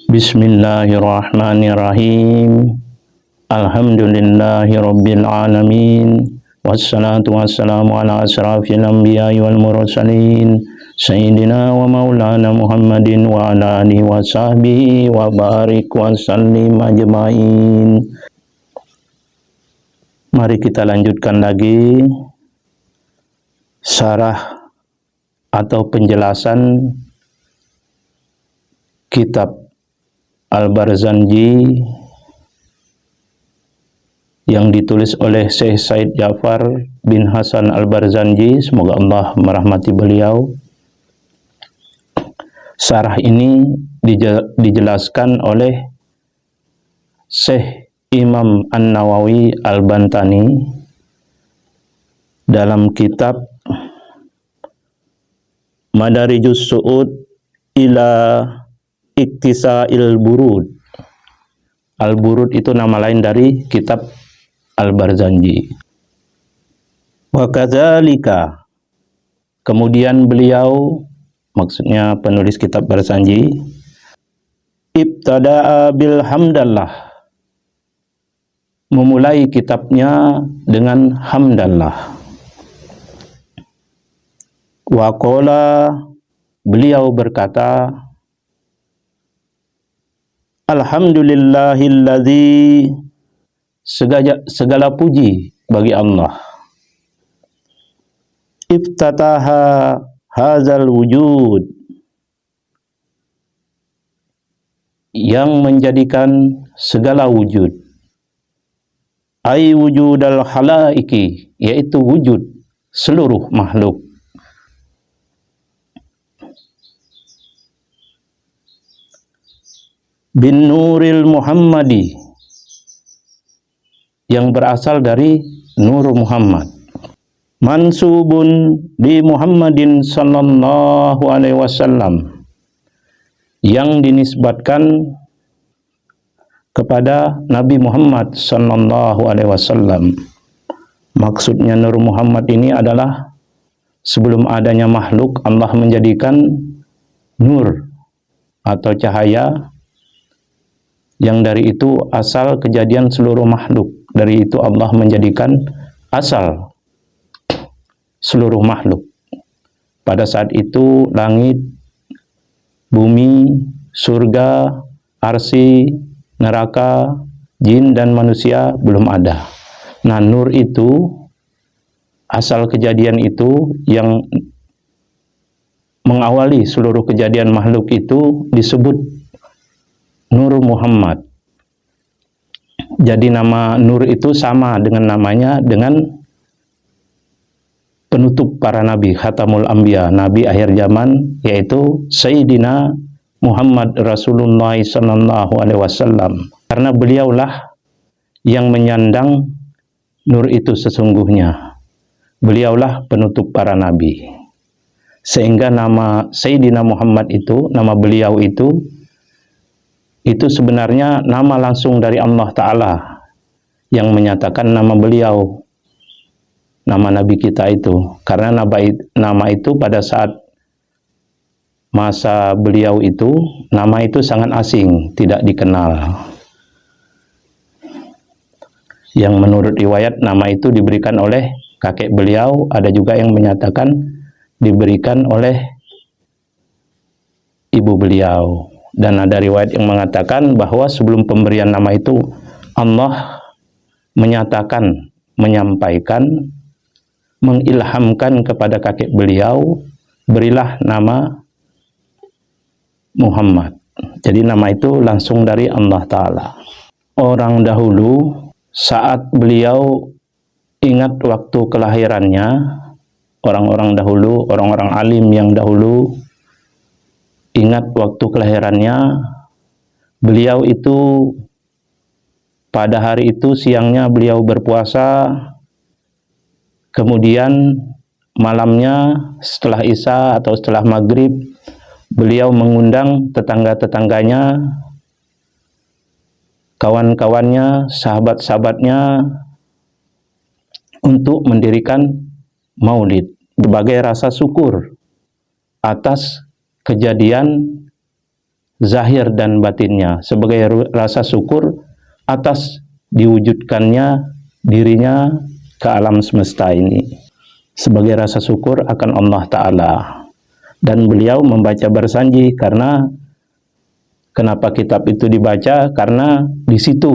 Bismillahirrahmanirrahim. Alhamdulillahirabbil alamin. Wassalatu wassalamu ala asrafil anbiya'i wal mursalin sayyidina wa maulana Muhammadin wa ala alihi wa sahbihi wa barik wa sallim ajmain. Mari kita lanjutkan lagi syarah atau penjelasan kitab Al-Barzanji yang ditulis oleh Syekh Said Ja'far bin Hasan Al-Barzanji, semoga Allah merahmati beliau. Syarah ini dijelaskan oleh Syekh Imam An-Nawawi Al-Bantani dalam kitab Madarijus Su'ud ila Iktisa'il Burud. Al-Burud itu nama lain dari kitab Al-Barzanji. Wa kadzalika, kemudian beliau, maksudnya penulis kitab Barzanji, ibtada'a bil hamdallah, memulai kitabnya dengan hamdallah. Wa qala, beliau berkata, alhamdulillahilladzi, segala puji bagi Allah, iftataha hadzal wujud, yang menjadikan segala wujud, ai wujudal khalaiki, yaitu wujud seluruh makhluk, bin nuril Muhammadi, yang berasal dari Nur Muhammad, mansubun di Muhammadin sallallahu alaihi wasallam, yang dinisbatkan kepada Nabi Muhammad sallallahu alaihi wasallam. Maksudnya Nur Muhammad ini adalah sebelum adanya makhluk, Allah menjadikan nur atau cahaya, yang dari itu asal kejadian seluruh makhluk. Dari itu Allah menjadikan asal seluruh makhluk. Pada saat itu langit, bumi, surga, arsy, neraka, jin dan manusia belum ada. Nah, nur itu, asal kejadian itu yang mengawali seluruh kejadian makhluk itu disebut Nur Muhammad. Jadi nama Nur itu sama dengan namanya dengan penutup para nabi, Khatamul Anbiya, nabi akhir zaman, yaitu Sayyidina Muhammad Rasulullah sallallahu alaihi wasallam. Karena beliaulah yang menyandang nur itu sesungguhnya. Beliaulah penutup para nabi. Sehingga nama Sayyidina Muhammad itu, nama beliau itu sebenarnya nama langsung dari Allah Ta'ala yang menyatakan nama beliau, nama Nabi kita itu. Karena nama itu pada saat masa beliau itu, nama itu sangat asing, tidak dikenal. Yang menurut riwayat nama itu diberikan oleh kakek beliau, ada juga yang menyatakan diberikan oleh ibu beliau. Dan ada riwayat yang mengatakan bahwa sebelum pemberian nama itu, Allah menyatakan, menyampaikan, mengilhamkan kepada kakek beliau, berilah nama Muhammad. Jadi nama itu langsung dari Allah Ta'ala. Orang dahulu saat beliau ingat waktu kelahirannya, orang-orang dahulu, orang-orang alim yang dahulu ingat waktu kelahirannya, beliau itu pada hari itu siangnya beliau berpuasa, kemudian malamnya setelah Isya atau setelah Maghrib beliau mengundang tetangga-tetangganya, kawan-kawannya, sahabat-sahabatnya untuk mendirikan maulid sebagai rasa syukur atas kejadian zahir dan batinnya sebagai rasa syukur atas diwujudkannya dirinya ke alam semesta ini, sebagai rasa syukur akan Allah Ta'ala. Dan beliau membaca berjanji, karena kenapa kitab itu dibaca? Karena di situ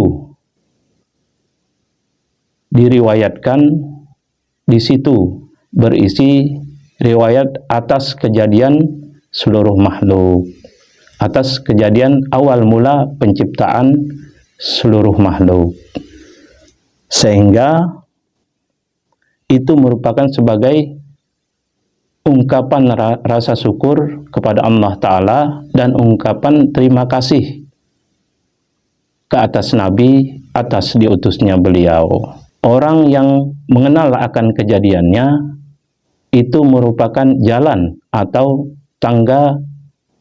diriwayatkan, di situ berisi riwayat atas kejadian seluruh makhluk, atas kejadian awal mula penciptaan seluruh makhluk, sehingga itu merupakan sebagai ungkapan rasa syukur kepada Allah Ta'ala dan ungkapan terima kasih ke atas Nabi atas diutusnya beliau. Orang yang mengenal akan kejadiannya itu merupakan jalan atau tangga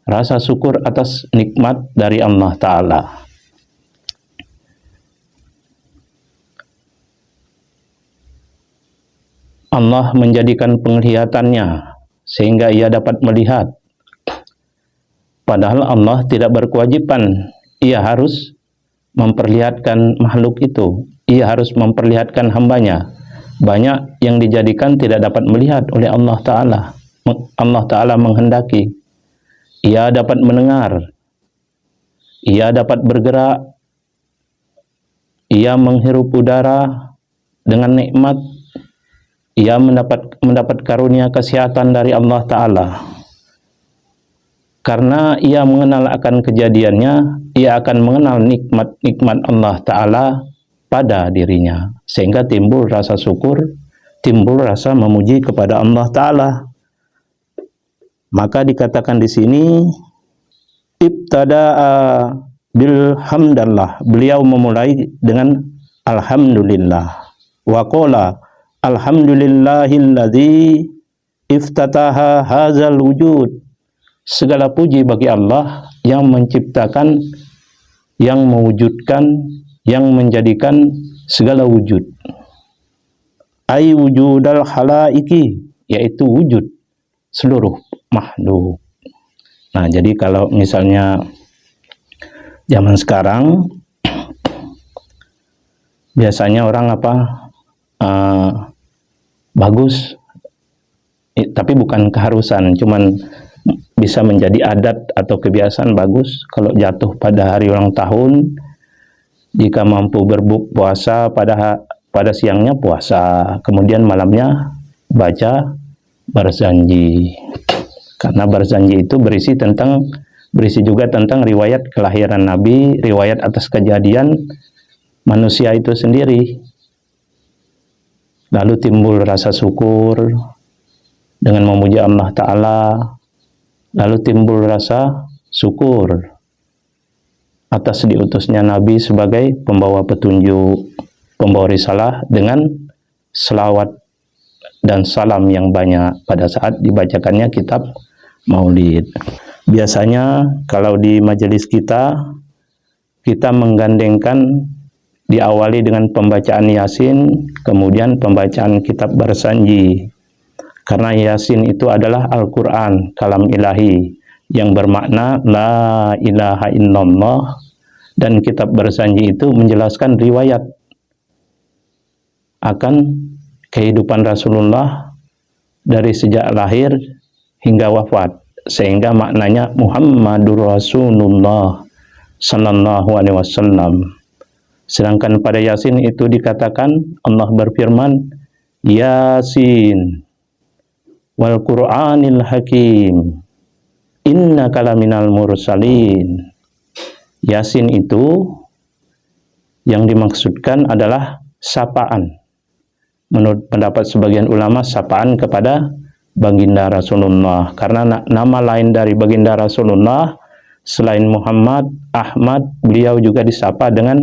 rasa syukur atas nikmat dari Allah Ta'ala. Allah menjadikan penglihatannya sehingga ia dapat melihat. Padahal Allah tidak berkewajiban, ia harus memperlihatkan makhluk itu, ia harus memperlihatkan hambanya. Banyak yang dijadikan tidak dapat melihat oleh Allah Ta'ala. Allah Ta'ala menghendaki ia dapat mendengar, ia dapat bergerak, ia menghirup udara dengan nikmat, ia mendapat karunia kesehatan dari Allah Ta'ala. Karena ia mengenal akan kejadiannya, ia akan mengenal nikmat-nikmat Allah Ta'ala pada dirinya, sehingga timbul rasa syukur, timbul rasa memuji kepada Allah Ta'ala. Maka dikatakan di sini, ibtada'a bilhamdallah, beliau memulai dengan alhamdulillah. Wa qala alhamdulillahilladzi iftataha hadzal wujud. Segala puji bagi Allah yang menciptakan, yang mewujudkan, yang menjadikan segala wujud. Ai wujudal khalaiki, yaitu wujud seluruh makhluk. Nah, jadi kalau misalnya zaman sekarang biasanya orang apa? Bagus, tapi bukan keharusan, cuman bisa menjadi adat atau kebiasaan bagus kalau jatuh pada hari ulang tahun, jika mampu berpuasa pada siangnya puasa, kemudian malamnya baca berjanji. Karena berjanji itu berisi juga tentang riwayat kelahiran Nabi, riwayat atas kejadian manusia itu sendiri. Lalu timbul rasa syukur dengan memuji Allah Ta'ala. Lalu timbul rasa syukur atas diutusnya Nabi sebagai pembawa petunjuk, pembawa risalah, dengan selawat dan salam yang banyak pada saat dibacakannya kitab Maulid. Biasanya kalau di majelis kita menggandengkan, diawali dengan pembacaan Yasin, kemudian pembacaan kitab berjanji. Karena Yasin itu adalah Al-Quran, kalam ilahi, yang bermakna La ilaha illallah, dan kitab berjanji itu menjelaskan riwayat akan kehidupan Rasulullah dari sejak lahir hingga wafat, sehingga maknanya Muhammadur Rasulullah sallallahu alaihi wasallam. Sedangkan pada Yasin itu dikatakan, Allah berfirman, Yasin wal Qur'anil Hakim innaka laminal mursalin. Yasin itu yang dimaksudkan adalah sapaan. Menurut pendapat sebagian ulama, sapaan kepada baginda Rasulullah. Karena nama lain dari baginda Rasulullah selain Muhammad, Ahmad, beliau juga disapa dengan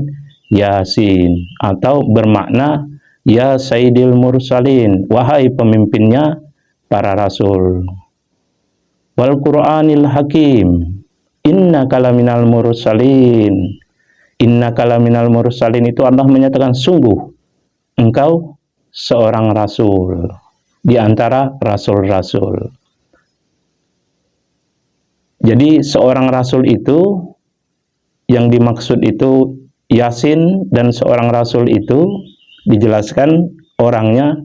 Yasin, atau bermakna Ya Sayyidil Mursalin, wahai pemimpinnya para rasul. Wal Qur'anil Hakim innaka laminal mursalin. Innaka laminal mursalin itu Allah menyatakan, sungguh engkau seorang rasul di antara rasul-rasul. Jadi seorang rasul itu, yang dimaksud itu Yasin, dan seorang rasul itu dijelaskan orangnya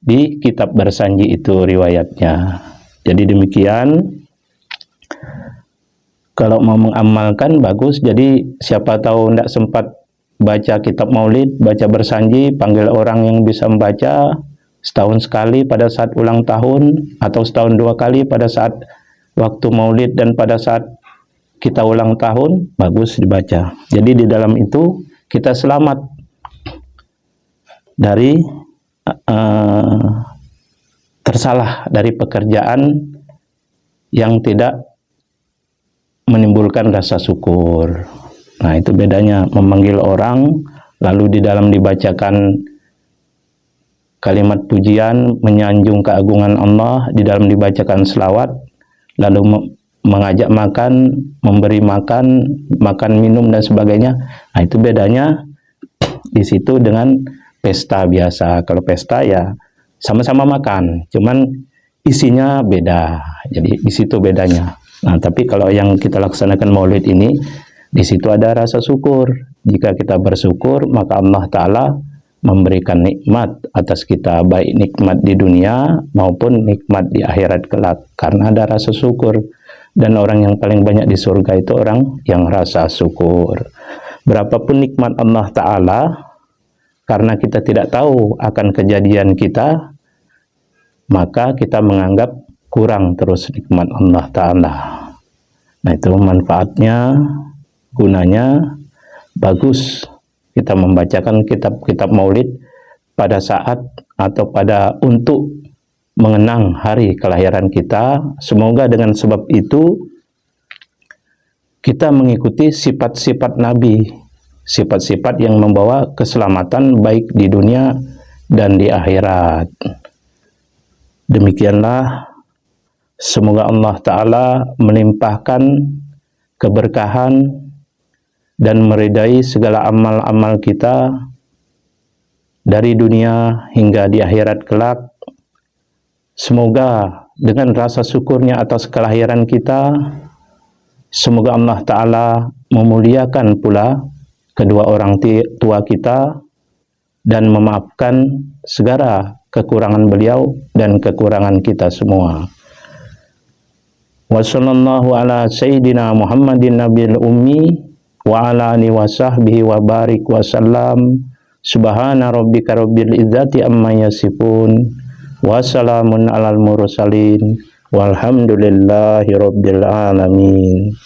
di kitab bersanji itu riwayatnya. Jadi demikian, kalau mau mengamalkan bagus. Jadi siapa tahu tidak sempat baca kitab maulid, baca bersanji, panggil orang yang bisa membaca setahun sekali pada saat ulang tahun, atau setahun 2 kali pada saat waktu maulid dan pada saat kita ulang tahun, bagus dibaca. Jadi di dalam itu kita selamat dari tersalah dari pekerjaan yang tidak menimbulkan rasa syukur. Nah, itu bedanya memanggil orang, lalu di dalam dibacakan kalimat pujian, menyanjung keagungan Allah, di dalam dibacakan selawat, lalu mengajak makan, memberi makan, makan minum dan sebagainya. Nah, itu bedanya di situ dengan pesta biasa. Kalau pesta ya sama-sama makan, cuman isinya beda. Jadi di situ bedanya. Nah, tapi kalau yang kita laksanakan maulid ini, di situ ada rasa syukur. Jika kita bersyukur, maka Allah Ta'ala memberikan nikmat atas kita, baik nikmat di dunia maupun nikmat di akhirat kelak, karena ada rasa syukur. Dan orang yang paling banyak di surga itu orang yang rasa syukur. Berapapun nikmat Allah Ta'ala, karena kita tidak tahu akan kejadian kita, maka kita menganggap kurang terus nikmat Allah Ta'ala. Nah, itu manfaatnya, gunanya bagus kita membacakan kitab-kitab maulid pada saat atau pada untuk mengenang hari kelahiran kita. Semoga dengan sebab itu kita mengikuti sifat-sifat Nabi, sifat-sifat yang membawa keselamatan baik di dunia dan di akhirat. Demikianlah, semoga Allah Ta'ala melimpahkan keberkahan dan meridai segala amal-amal kita dari dunia hingga di akhirat kelak. Semoga dengan rasa syukurnya atas kelahiran kita, semoga Allah Ta'ala memuliakan pula kedua orang tua kita dan memaafkan segala kekurangan beliau dan kekurangan kita semua. Wa sallallahu ala sayyidina Muhammadin nabiyil ummi wa ala alihi wa sahbihi wa barik wa sallam. Subhana rabbika rabbil izzati amma yasifun wa salamun alal mursalin walhamdulillahi rabbil alamin.